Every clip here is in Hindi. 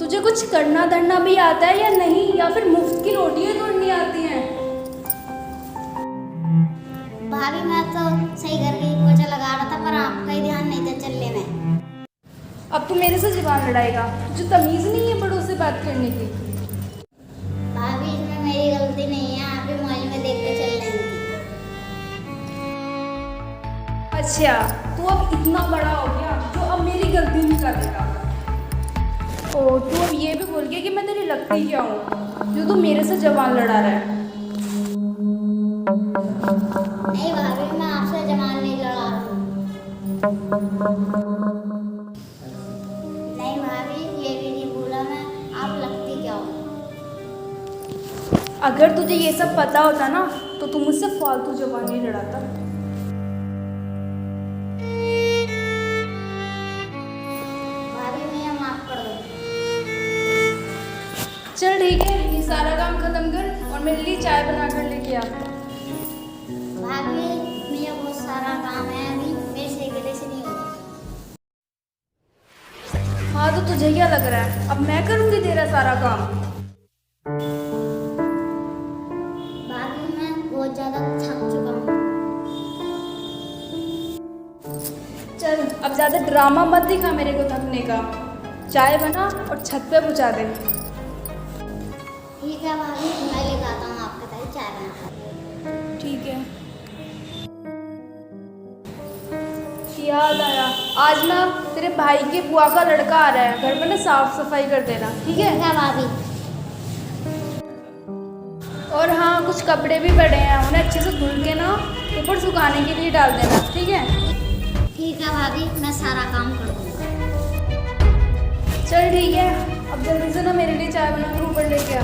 तुझे कुछ करना धरना भी आता है या नहीं, या फिर मुफ्त की रोटियां तोड़नी आती हैं? भाभी मैं तो सही घर की पोछा लगा रहा था, पर आपका ही ध्यान नहीं था चलने में। अब तू मेरे से जुबान लड़ाएगा? तुझे तमीज नहीं है बड़ों से बात करने की? भाभी इसमें मेरी गलती नहीं है, आप ही मोबाइल में देख के चल रही थी। अच्छा, तू अब इतना बड़ा हो गया जो अब मेरी गलती नहीं कर देगा। ओ, तू अब ये भी बोल गया कि मैं तेरी लगती क्या हूँ जो तू मेरे से जबान लड़ा रहा है? नहीं भाभी, मैं आपसे जबान नहीं लड़ा रही। नहीं भाभी, ये भी नहीं बोला मैं, आप लगती क्या हो। अगर तुझे ये सब पता होता ना तो तू मुझसे फालतू जबान नहीं लड़ाता। भाभी मैं माफ कर दो। चल ठीक है, ये सारा काम खत्म कर और मेरे लिए चाय बना कर लेके आ। भाभी मेरा बहुत सारा काम है, अभी मेरे से अकेले से नहीं होगा। हाँ तो तुझे क्या लग रहा है अब मैं करूँगी तेरा सारा काम? भाभी मैं बहुत ज्यादा थक चुका हूँ। चल अब ज़्यादा ड्रामा मत दिखा मेरे को थकने का। चाय बना और छत पे पहुँचा दे। ठीक है भाभी, मैं लेकर आता हूँ आपके लिए चाय बना। ठीक है। याद आया, आज ना तेरे भाई के बुआ का लड़का आ रहा है, घर पे ना साफ सफाई कर देना, ठीक है? ठीक है भाभी। और हाँ, कुछ कपड़े भी पड़े हैं, उन्हें अच्छे से धुल के ना ऊपर सुखाने के लिए डाल देना, ठीक है? ठीक है भाभी, मैं सारा काम कर दूँगा। चल ठीक है, अब जल्दी से ना मेरे लिए चाय बना कर ऊपर लेके आ।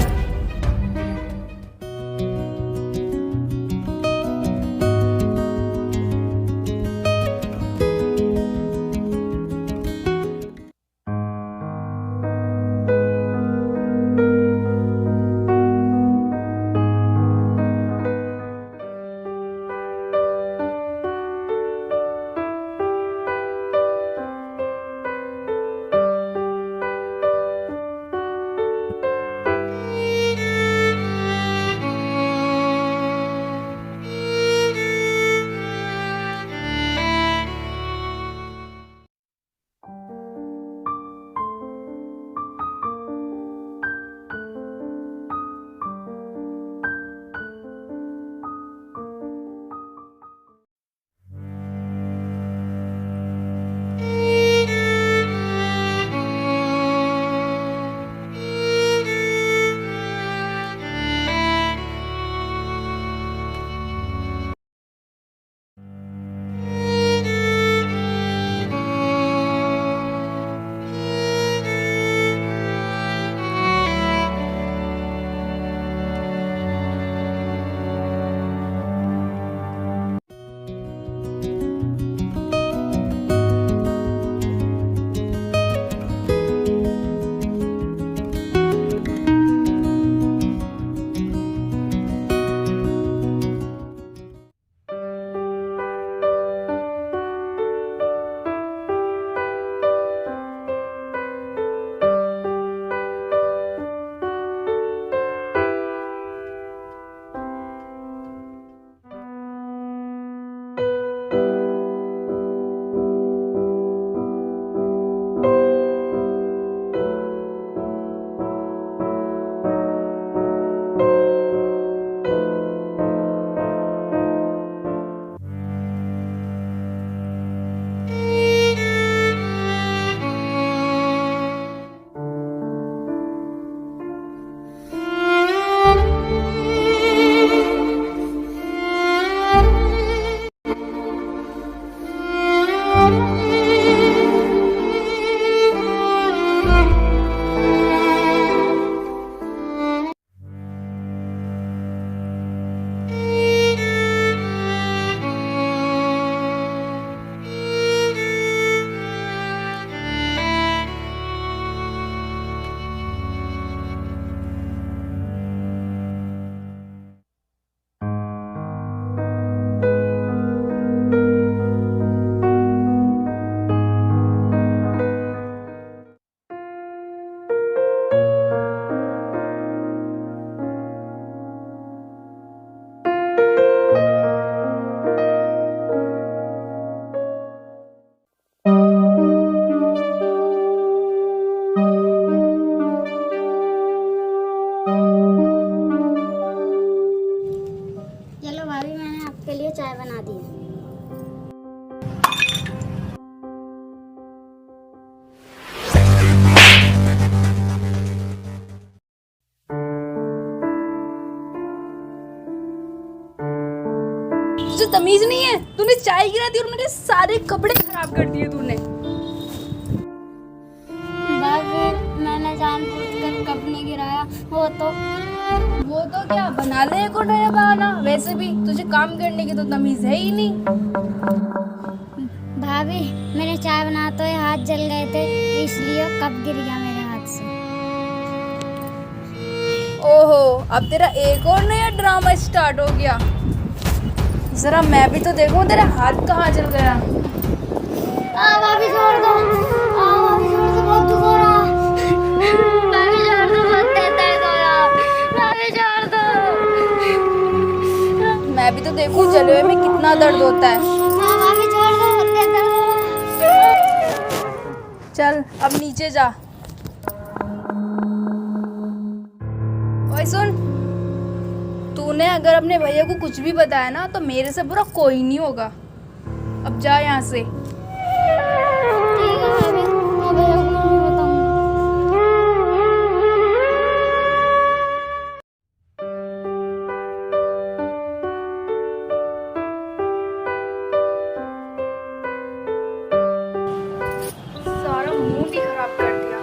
तमीज नहीं है? तूने चाय गिरा दी और मेरे सारे कपड़े खराब कर दिए तूने। भाभी मैंने जानबूझकर कप नहीं गिराया, वो तो क्या बना ले एक और नया बहाना। वैसे भी तुझे काम करने की तो तमीज है ही नहीं। भाभी मैंने चाय बनाते हुए हाथ जल गए थे, इसलिए कप गिर गया मेरे हाथ से। ओहो, अब तेरा एक और नया ड्रामा स्टार्ट हो गया। जरा मैं भी तो देखूं तेरा हाथ कहाँ जल गया। भाभी छोड़ दो, भाभी छोड़ दो, बहुत दुख हो रहा। भाभी छोड़ दो, बहुत दर्द हो रहा। भाभी छोड़ दो। मैं भी तो देखूं जले हुए में कितना दर्द होता है। भाभी छोड़ दो, बहुत दर्द हो रहा। चल अब नीचे जा। ओए सुन, तूने अगर अपने भैया को कुछ भी बताया ना तो मेरे से बुरा कोई नहीं होगा। अब जा यहाँ से। ठीक है भाभी, मैं भैया को नहीं बताऊंगी। सारा मूड ही खराब कर दिया।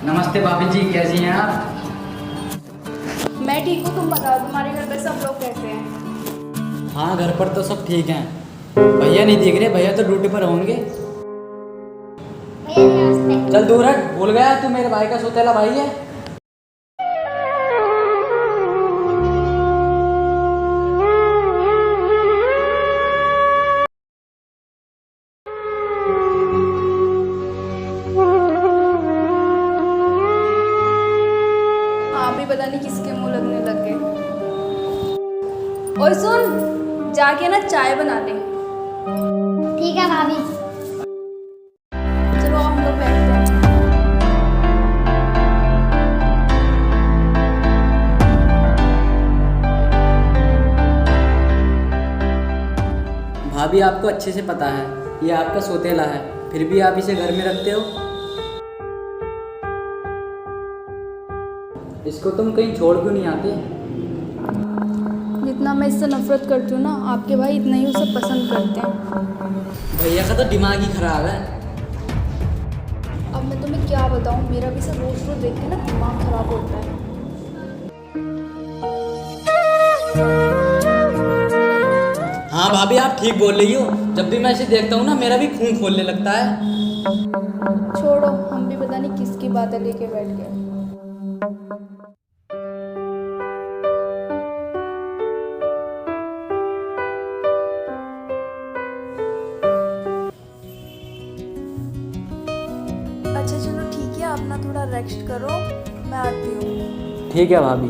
नमस्ते भाभी जी, कैसी हैं आप? मैं ठीक हूँ, तुम बताओ तुम्हारे घर पे सब लोग कैसे हैं? हाँ, घर पर तो सब ठीक हैं। भैया नहीं दिख रहे, भैया तो ड्यूटी पर होंगे। भैया नमस्ते। चल दूर हट, भूल गया तू मेरे भाई का सौतेला भाई है। आप भी पता नहीं किसके मुंह लगने लग गए। और सुन, जाके ना चाय बना ले। ठीक है भाभी। चलो हम लोग बैठते हैं। भाभी आपको अच्छे से पता है ये आपका सौतेला है, फिर भी आप इसे घर में रखते हो। इसको तुम कहीं छोड़ क्यों नहीं आते? जितना मैं इससे नफरत करती हूँ ना, आपके भाई इतना ही उसे पसंद करते हैं। भैया का तो दिमाग ही खराब है। अब मैं तुम्हें क्या बताऊँ, मेरा भी सब रोज रोज देख के ना दिमाग खराब होता है। हाँ भाभी, आप ठीक बोल रही हो। जब भी मैं इसे देखता हूँ ना, मेरा भी खून खोलने लगता है। छोड़ो, हम भी पता नहीं किसकी बातें लेके बैठ गए। अच्छा चलो ठीक है, अपना थोड़ा रेस्ट करो, मैं आती हूँ। ठीक है भाभी।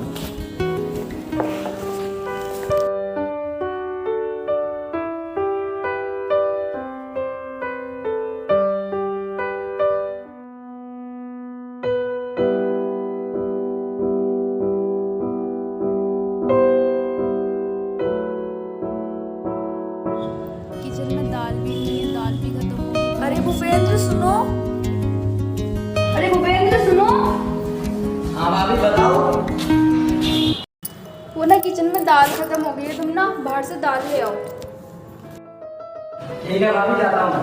किचन में दाल भी नहीं है, दाल भी खत्म हो गई। अरे भूपेंद्र सुनो, अरे भूपेंद्र सुनो। हाँ भाभी बताओ। वो ना किचन में दाल खत्म हो गई है, तुम ना बाहर से दाल ले आओ। ठीक है भाभी, जाता हूँ।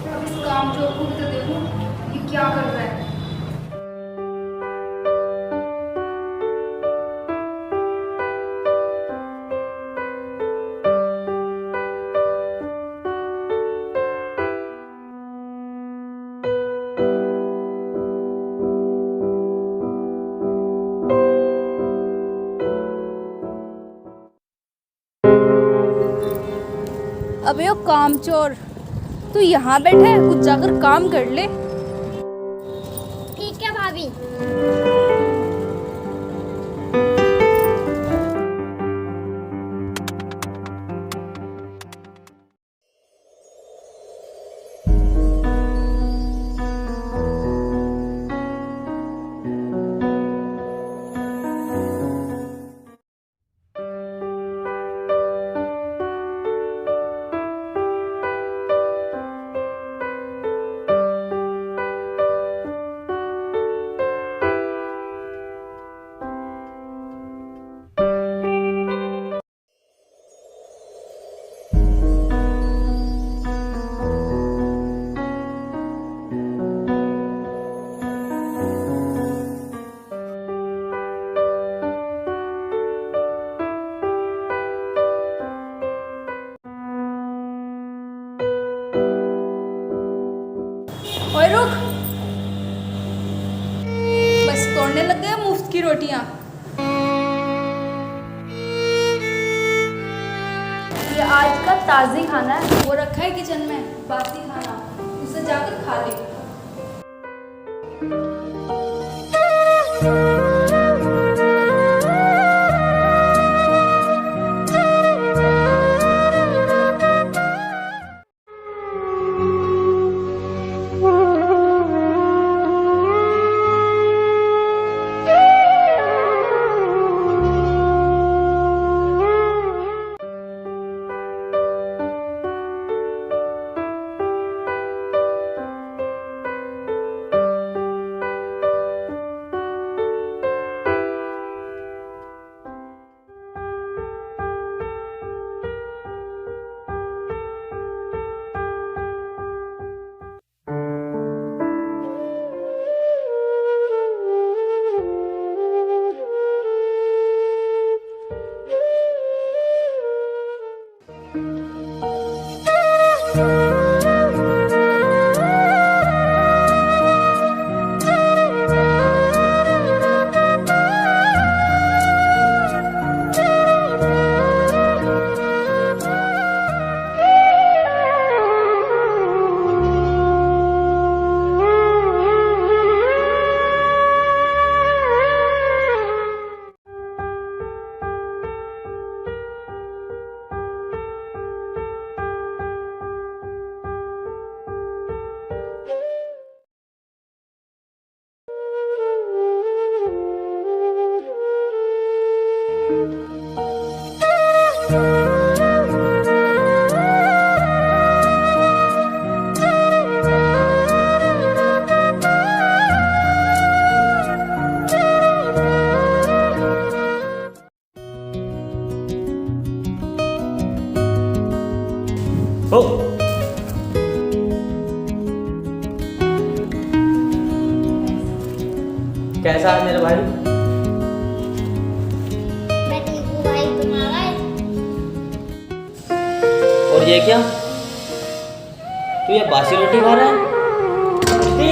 अब इस काम चोर को भी तो देखो, ये क्या कर रहा है। अबे ओ कामचोर, तू यहाँ बैठा है, कुछ जाकर काम कर ले। ठीक है भाभी। ओए रुक, बस तोड़ने लग गए मुफ्त की रोटियां। ये आज का ताज़ी खाना है, वो रखा है किचन में, बासी खाना, उसे जाकर खा ले। ओ कैसा है मेरे भाई? मैं ठीक हूँ भाई, तुम आ गए? और ये क्या, तू ये बासी रोटी खा रहा है? मिष्टी,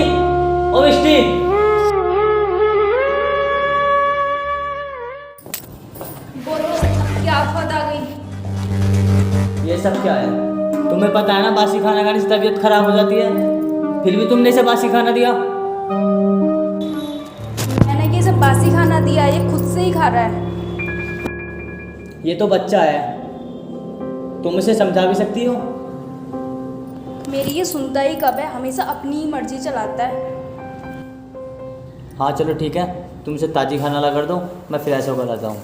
ओ मिष्टी, बोलो, क्या आफत आ गई? ये सब क्या है? तुम्हें पता है ना बासी खाना खाने से तबीयत खराब हो जाती है, फिर भी तुमने इसे बासी खाना दिया। मैंने कि इसे बासी खाना दिया, ये खुद से ही खा रहा है। ये तो बच्चा है, तुम इसे समझा भी सकती हो। मेरी ये सुनता ही कब है, हमेशा अपनी ही मर्जी चलाता है। हाँ चलो ठीक है, तुम इसे ताजी खाना ला कर दो, मैं फिर ऐसे होकर आता हूँ।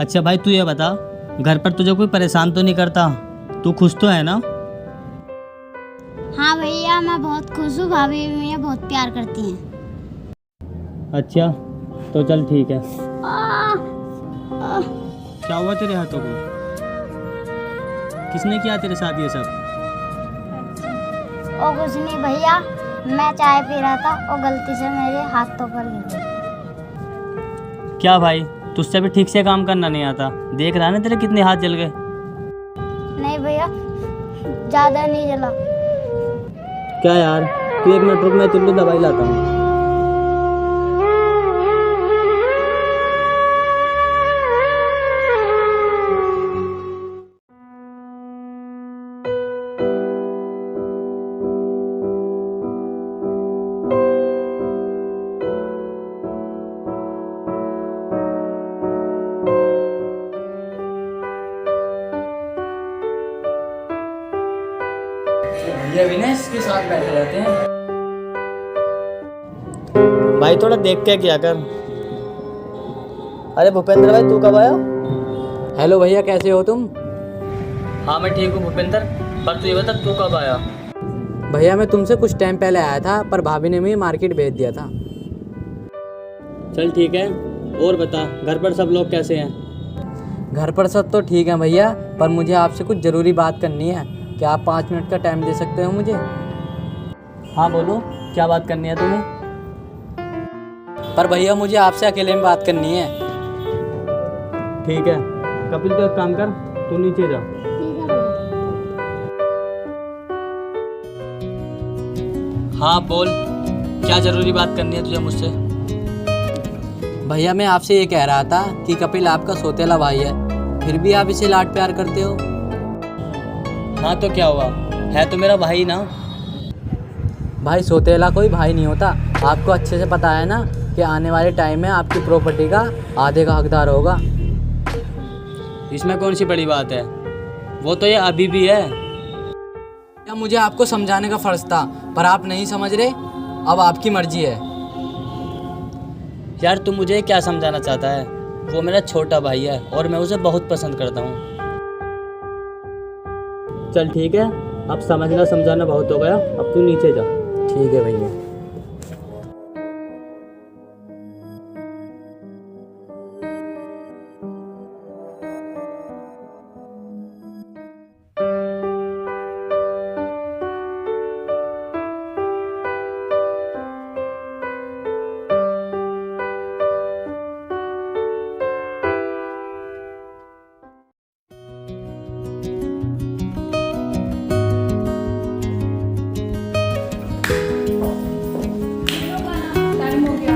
अच्छा भाई तू ये बता, घर पर तुझे कोई परेशान तो नहीं करता? तू खुश तो है ना? हाँ भैया, मैं बहुत खुश हूँ, भाभी भी मुझे बहुत प्यार करती हैं। अच्छा तो चल ठीक है। आ, क्या हुआ तेरे हाथों को? किसने किया तेरे साथ ये सब? ओ कुछ नहीं भैया, मैं चाय पी रहा था और गलती से मेरे हाथों पर गिर गई। क्या भाई, तुझसे भी ठीक से काम करना नहीं आता? देख रहा है ना तेरे कितने हाथ जल गए। नहीं भैया, ज़्यादा नहीं जला। क्या यार, तू एक मिनट रुक, मैं तेरे लिए दवाई लाता हूँ। भैया भी ना इसके साथ बैठे रहते हैं। भाई थोड़ा देख के किया कर। अरे भूपेंद्र भाई, तू कब आया? हेलो भैया, कैसे हो तुम? हाँ मैं ठीक हूँ भूपेंद्र, पर तू ये बता तू कब आया? भैया मैं तुमसे कुछ टाइम पहले आया था, पर भाभी ने मुझे मार्केट भेज दिया था। चल ठीक है, और बता घर पर सब लोग कैसे हैं? घर पर सब तो ठीक है भैया, पर मुझे आपसे कुछ ज़रूरी बात करनी है। क्या आप 5 मिनट का टाइम दे सकते हो मुझे? हाँ बोलो, क्या बात करनी है तुम्हें? पर भैया मुझे आपसे अकेले में बात करनी है। ठीक है, कपिल तो एक काम कर, तू नीचे जा। ठीक है भैया। हाँ बोल, क्या ज़रूरी बात करनी है तुझे मुझसे? भैया मैं आपसे ये कह रहा था कि कपिल आपका सौतेला भाई है, फिर भी आप इसे लाड प्यार करते हो। हाँ तो क्या हुआ, है तो मेरा भाई ना। भाई सौतेला कोई भाई नहीं होता, आपको अच्छे से पता है ना कि आने वाले टाइम में आपकी प्रॉपर्टी का आधे का हकदार होगा। इसमें कौन सी बड़ी बात है, वो तो ये अभी भी है। क्या मुझे आपको समझाने का फ़र्ज़ था, पर आप नहीं समझ रहे। अब आपकी मर्जी है। यार तू मुझे क्या समझाना चाहता है? वो मेरा छोटा भाई है और मैं उसे बहुत पसंद करता हूँ। चल ठीक है, अब समझना समझाना बहुत हो गया, अब तू नीचे जा। ठीक है भैया। टाइम हो गया।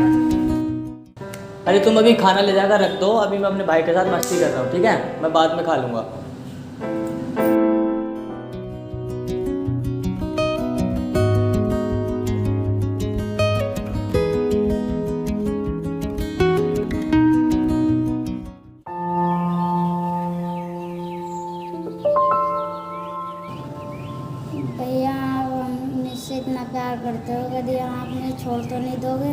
अरे तुम अभी खाना ले जाकर रख दो, अभी मैं अपने भाई के साथ मस्ती कर रहा हूँ, ठीक है? मैं बाद में खा लूँगा। भैया आप मुझसे इतना प्यार करते हो, कभी आप मुझे छोड़ तो नहीं दोगे?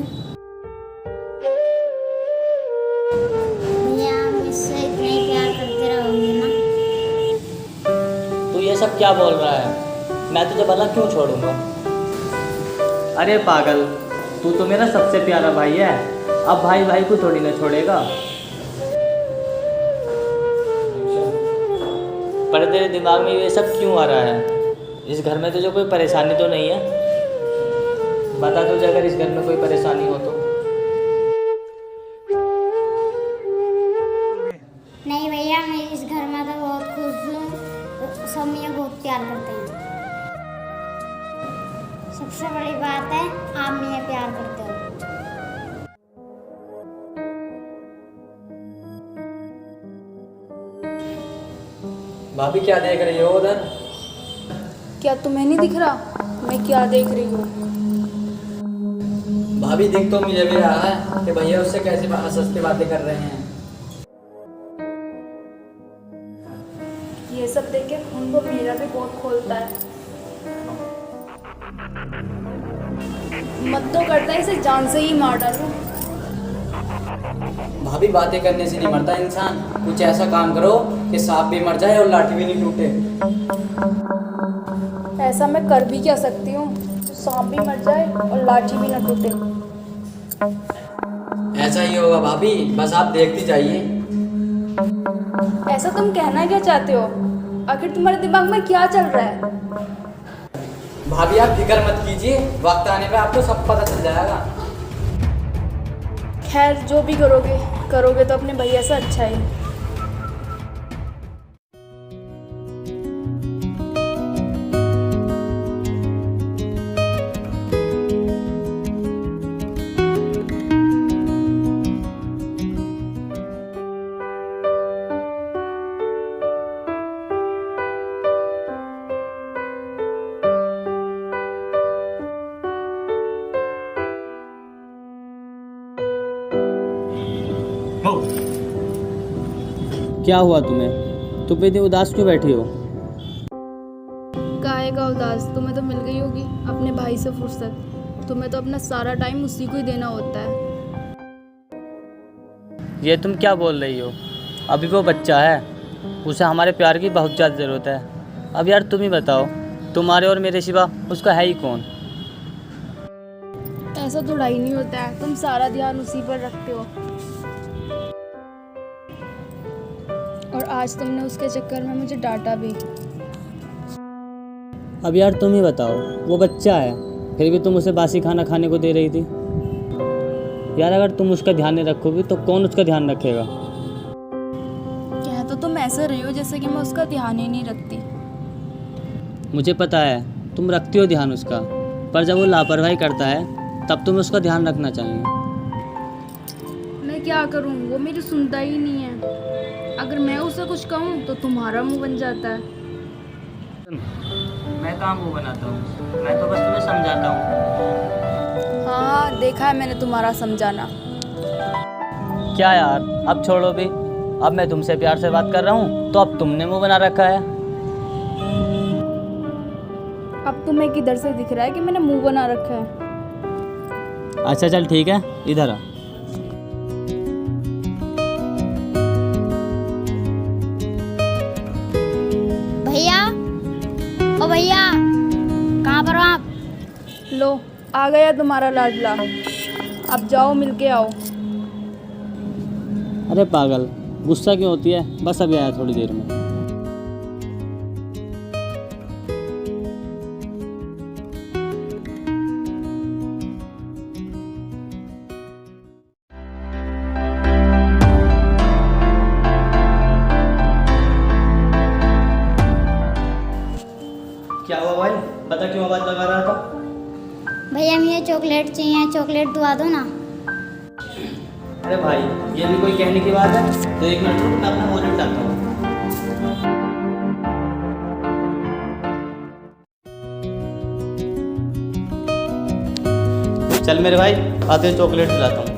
भैया आप मुझसे इतना ही प्यार करते रहोगे ना? तू ये सब क्या बोल रहा है? मैं तुझे भला क्यों छोड़ूंगा? अरे पागल, तू तो मेरा सबसे प्यारा भाई है, अब भाई भाई को थोड़ी ना छोड़ेगा। पर तेरे दिमाग में ये सब क्यों आ रहा है? इस घर में तुझे कोई परेशानी तो नहीं है? बता तुझे, अगर इस घर में कोई परेशानी हो तो। नहीं भैया, मैं इस घर में तो बहुत खुश हूँ, सब मुझे बहुत प्यार करते हैं। सबसे बड़ी बात है आप मुझे प्यार करते हो। भाभी क्या देख रही हो उधर? क्या तुम्हें नहीं दिख रहा मैं क्या देख रही हूँ? भाभी दिख तो मुझे भी रहा है कि भैया उससे कैसे हंस के बातें कर रहे हैं। ये सब देख के खून को मेरा भी बहुत खोलता है। मत तो करता है इसे जान से ही मार डालूं। भाभी बातें करने से नहीं मरता इंसान, कुछ ऐसा काम करो कि सांप भी मर जाए और लाठी भी नहीं टूटे। ऐसा मैं कर भी क्या सकती हूँ, सांप भी मर जाए और लाठी भी न टूटे। ऐसा ही होगा भाभी, बस आप देखती जाइए। ऐसा तुम कहना क्या चाहते हो? आखिर तुम्हारे दिमाग में क्या चल रहा है? भाभी आप फिक्र मत कीजिए, वक्त आने पे आपको सब पता चल जाएगा। खैर जो भी करोगे तो अपने भैया से अच्छा ही। क्या हुआ तुम्हें? तुम इतनी उदास क्यों बैठी हो? काहे का उदास, तुम्हें तो मिल गई होगी अपने भाई से फुर्सत। तुम्हें तो अपना सारा टाइम उसी को ही देना होता है। ये तुम क्या बोल रही हो? अभी वो बच्चा है, उसे हमारे प्यार की बहुत ज़्यादा ज़रूरत है। अब यार तुम ही बताओ, तुम्हारे और मेरे सिवा उसका है ही कौन? ऐसा थोड़ा ही नहीं होता है, तुम सारा ध्यान उसी पर रखते हो। और आज तुमने उसके चक्कर में मुझे डांटा भी। अब यार तुम ही बताओ, वो बच्चा है फिर भी तुम उसे बासी खाना खाने को दे रही थी। यार अगर तुम उसका ध्यान नहीं रखोगी तो कौन उसका ध्यान रखेगा? कह तो तुम ऐसे रही हो जैसे कि मैं उसका ध्यान ही नहीं रखती। मुझे पता है तुम रखती हो ध्यान उसका, पर जब वो लापरवाही करता है तब तुम्हें उसका ध्यान रखना चाहिए। मैं क्या करूं, वो मेरी सुनता ही नहीं है। अगर मैं उसे कुछ कहूं तो तुम्हारा मुंह बन जाता है। मैं कहाँ मुँह बनाता हूँ, मैं तो बस तुम्हें समझाता हूँ। हाँ, देखा है मैंने तुम्हारा समझाना। क्या यार, अब छोड़ो भी। अब मैं तुमसे प्यार से बात कर रहा हूँ तो अब तुमने मुँह बना रखा है। अब तुम्हें किधर से दिख रहा है कि मैंने मुंह बना रखा है? अच्छा चल ठीक है, इधर आ। भैया, ओ भैया, कहाँ पर हो आप? लो, आ गया तुम्हारा लाडला। अब जाओ मिलके आओ। अरे पागल, गुस्सा क्यों होती है? बस अभी आया थोड़ी देर में। क्या हुआ भाई, बता क्यों आवाज लगा रहा था? भैया मुझे चॉकलेट चाहिए, चॉकलेट दुआ दो ना। अरे भाई, ये भी कोई कहने की बात है? तो एक मिनट रुक, मैं अपना वॉलेट डालता हूँ। चल मेरे भाई, आते चॉकलेट दिलाता हूँ।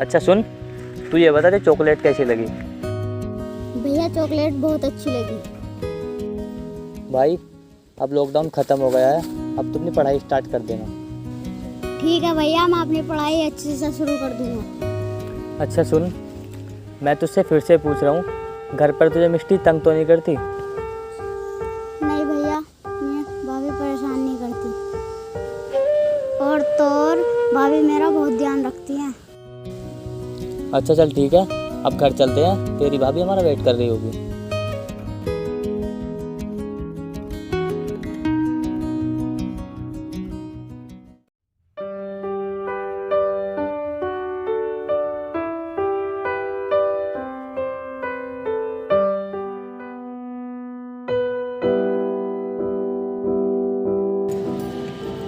अच्छा सुन, तू ये बता, तेरी चॉकलेट कैसी लगी? भैया चॉकलेट बहुत अच्छी लगी। भाई, अब लॉकडाउन ख़त्म हो गया है, अब तुम अपनी पढ़ाई स्टार्ट कर देना। ठीक है भैया, मैं अपनी पढ़ाई अच्छे से शुरू कर दूंगा। अच्छा सुन, मैं तुझसे फिर से पूछ रहा हूँ, घर पर तुझे मिष्टी तंग तो नहीं करती? नहीं भैया, मैं भाभी परेशान नहीं करती। और तो और भाभी मेरा बहुत ध्यान रखती हैं। अच्छा चल ठीक है, अब घर चलते हैं, तेरी भाभी हमारा वेट कर रही होगी।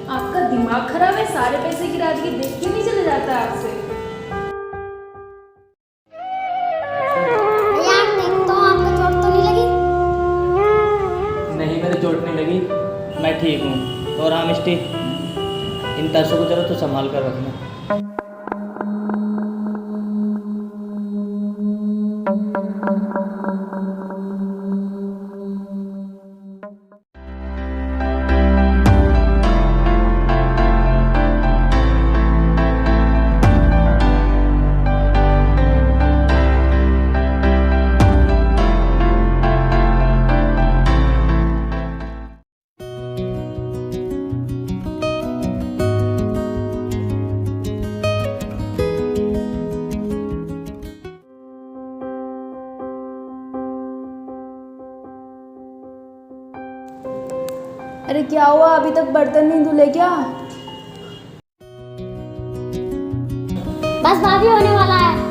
आपका दिमाग खराब है? सारे पैसे गिरा दिए, देख के नहीं चले जाता आपसे। भैया आप देखो तो आपको चोट तो नहीं लगी? नहीं, मेरे चोट नहीं लगी, मैं ठीक हूँ। और हाँ मिष्टी, इन पैसों को जरा तो संभाल कर रखना। अरे क्या हुआ, अभी तक बर्तन नहीं धुले क्या? बस भाभी होने वाला है।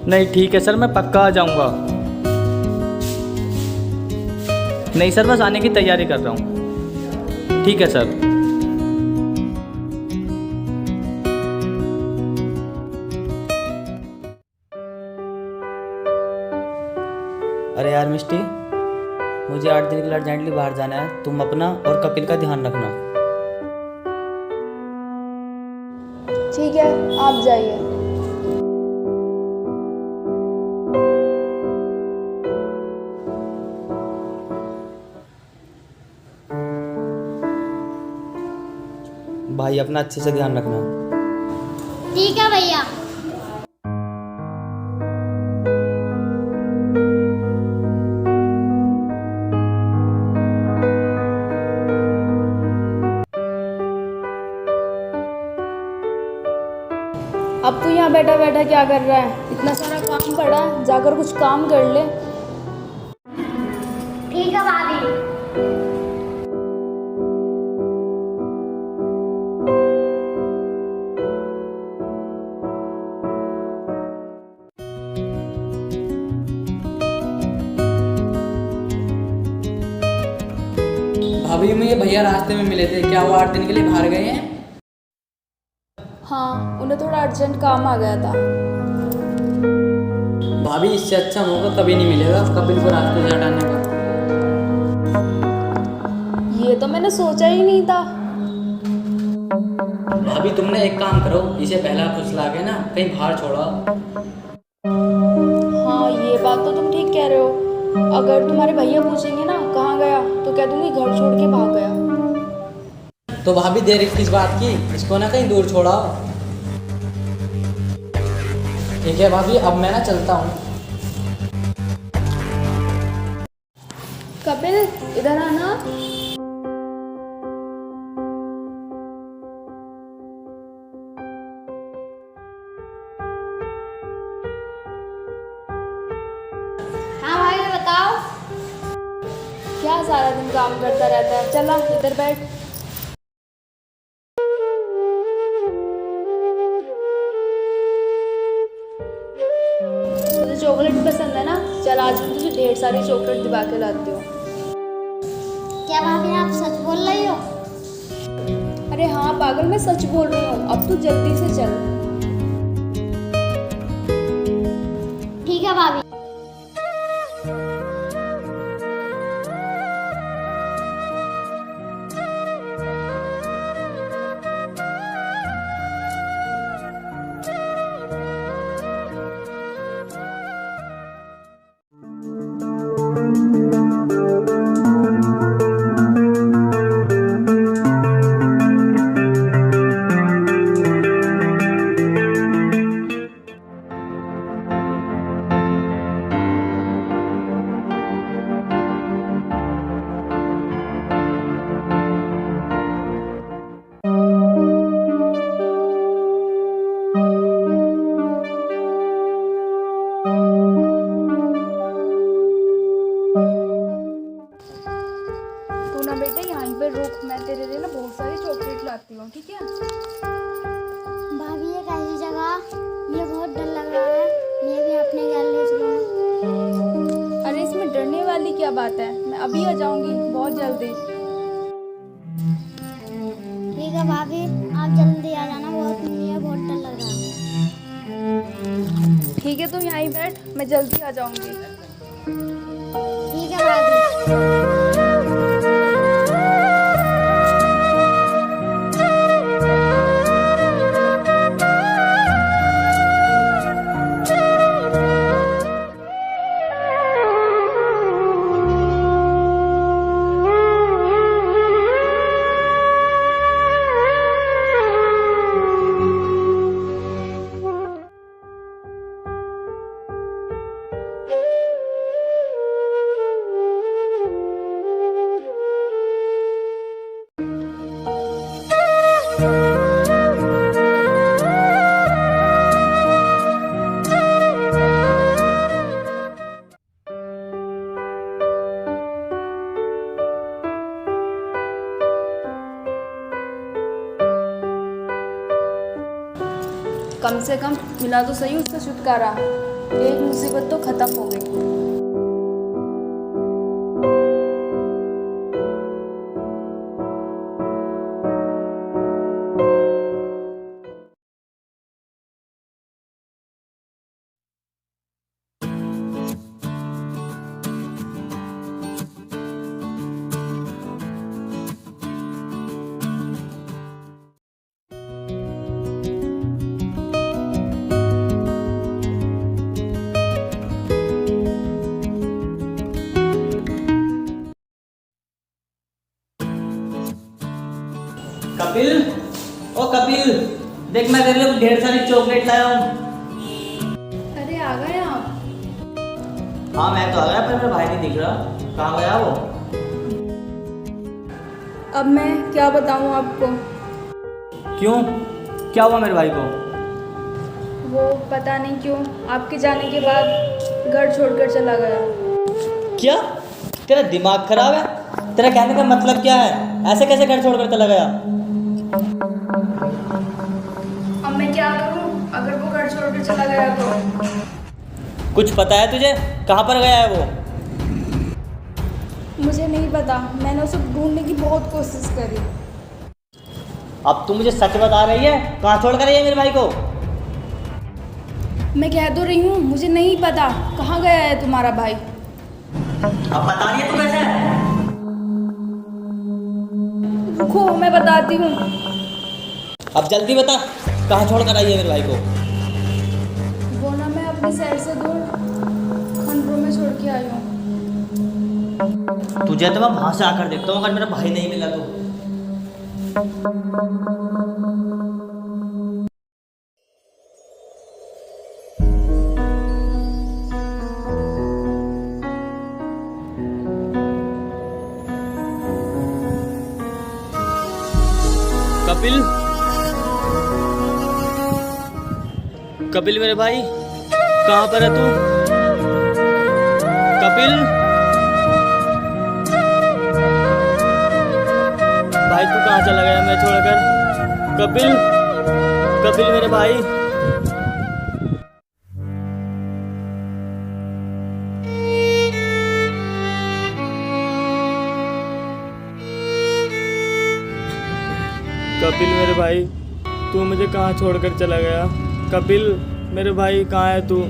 नहीं ठीक है सर, मैं पक्का आ जाऊँगा। नहीं सर, बस आने की तैयारी कर रहा हूँ। ठीक है सर। अरे यार मिष्टी, मुझे 8 दिन के लिए अर्जेंटली बाहर जाना है, तुम अपना और कपिल का ध्यान रखना। ठीक है, आप जाइए। भाई अपना अच्छे से ध्यान रखना। ठीक है भैया। बैठा बैठा क्या कर रहा है? इतना सारा काम पड़ा है, जाकर कुछ काम कर ले। ठीक है भाभी। भाभी मुझे भैया रास्ते में मिले थे, क्या वो 8 दिन के लिए बाहर गए हैं? हाँ, उन्हें थोड़ा अर्जेंट काम आ गया था। भाभी इससे अच्छा मौका कभी नहीं मिलेगा कपिल को रास्ते से हटाने का। ये तो मैंने सोचा ही नहीं था। भाभी तुमने एक काम करो, इसे पहला फुसला के ना कहीं बाहर छोड़ो। हाँ, ये बात तो तुम ठीक कह रहे हो। अगर तुम्हारे भैया पूछेंगे ना कहाँ गया, तो कह दूंगी घर छोड़ के भाग गया। तो भाभी देर किस बात की, इसको ना कहीं दूर छोड़ाओ। ठीक है भाभी, अब मैं ना चलता हूँ। कपिल, इधर आना। हाँ भाभी बताओ। क्या सारा दिन काम करता रहता है? चला इधर बैठ। तुझे चॉकलेट पसंद है ना? चल आज मैं तुझे ढेर सारी चॉकलेट दिवा के लाती हूँ। क्या भाभी आप सच बोल रही हो? अरे हाँ पागल, मैं सच बोल रही हूँ। अब तू जल्दी से चल। ठीक है भाभी। तू ना बेटा यहीं पर रुक, मैं तेरे लिए ना बहुत सारी चॉकलेट लाती हूँ, ठीक है? भाभी ये कैसी जगह? ये बहुत डर लग रहा है। मैं भी अपने घर ले चलूँ। अरे इसमें डरने वाली क्या बात है? मैं अभी आ जाऊंगी बहुत जल्दी। ठीक है भाभी, आप जल्दी आ जाना। मुझे बहुत डर लग रहा है। ठीक है, तुम यहीं बैठ, मैं जल्दी आ जाऊंगी। ठीक है भाभी। कम से कम मिला तो सही उसका छुटकारा। एक मुसीबत तो खत्म हो गई। कपिल, ओ कपिल, देख मैं तेरे लिए ढेर सारी चॉकलेट लाया हूँ। अरे आ गए आप? हाँ मैं तो आ गया, पर मेरा भाई नहीं दिख रहा। कहाँ गया वो? अब मैं क्या बताऊं आपको? क्यों, क्या हुआ मेरे भाई को? वो पता नहीं क्यों आपके जाने के बाद घर छोड़कर चला गया। क्या तेरा दिमाग खराब है? तेरा कहने का मतलब क्या है? ऐसे कैसे घर छोड़कर चला गया? अब मैं क्या करूं अगर वो घर छोड़कर चला गया तो? कुछ पता है तुझे? कहाँ पर गया है वो? मुझे नहीं पता, मैंने उसे ढूंढने की बहुत कोशिश करी। अब तू मुझे सच बता रही है? कहाँ छोड़ कर रही है मेरे भाई को? मैं कह तो रही हूँ मुझे नहीं पता कहाँ गया है तुम्हारा भाई। अब बता रही है तू कैसे? रुको मैं बताती हूँ। अब जल्दी बता, कहाँ छोड़ कर आई है मेरे भाई को? वो ना मैं अपने शहर से दूर खंडरों में छोड़ के आई हूँ। तुझे तो मैं वहां से आकर देखता हूँ अगर मेरा भाई नहीं मिला तो। कपिल, कपिल मेरे भाई, कहाँ पर है तू? कपिल भाई, तू कहाँ चला गया मैं छोड़कर? कपिल, कपिल मेरे भाई। कपिल मेरे भाई, तू मुझे कहाँ छोड़कर चला गया? कपिल मेरे भाई, कहाँ है तू?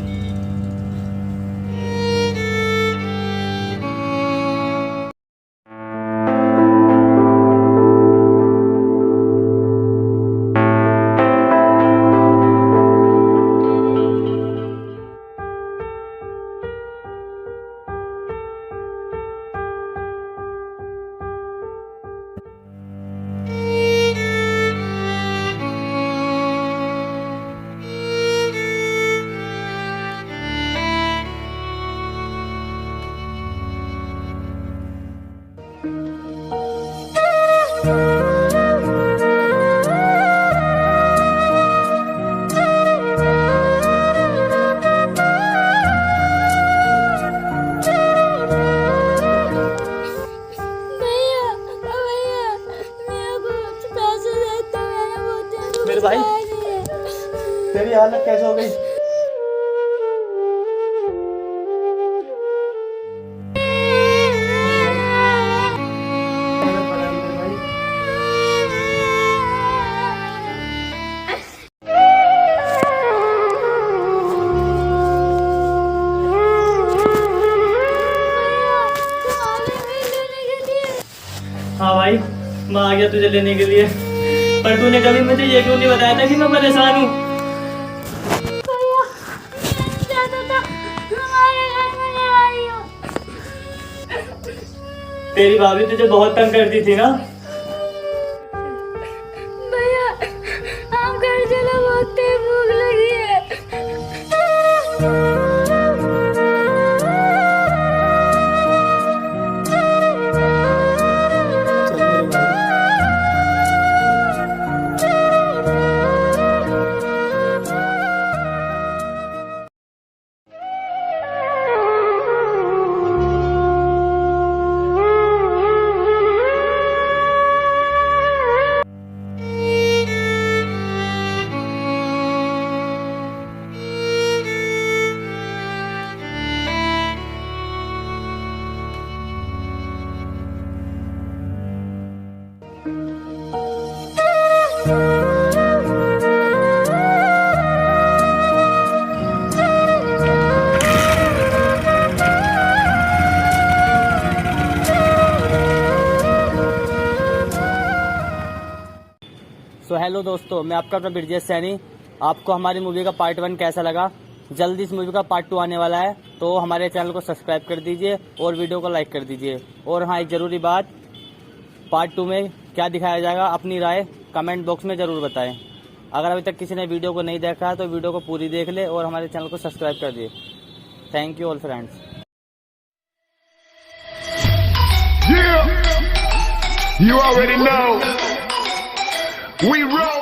मेरे भाई, तेरी हालत कैसे हो गई? हाँ भाई, मैं आ गया तुझे लेने के लिए, पर तूने कभी मुझे ये क्यों नहीं बताया था कि मैं परेशान हूँ? भैया, मैं चाहता था हमारे घर में लड़ाई हो। तेरी भाभी तुझे बहुत तंग करती थी ना? भैया, हम घर चलो, बहुत तेज भूख लगी है। सो हेलो दोस्तों, मैं आपका अपना ब्रिजेश सैनी। आपको हमारी मूवी का पार्ट 1 कैसा लगा? जल्दी इस मूवी का पार्ट 2 आने वाला है, तो हमारे चैनल को सब्सक्राइब कर दीजिए और वीडियो को लाइक कर दीजिए। और हाँ, एक ज़रूरी बात, पार्ट 2 में क्या दिखाया जाएगा अपनी राय कमेंट बॉक्स में ज़रूर बताएं। अगर अभी तक किसी ने वीडियो को नहीं देखा है तो वीडियो को पूरी देख ले और हमारे चैनल को सब्सक्राइब कर दिए। Thank you all friends. You already know. We roll.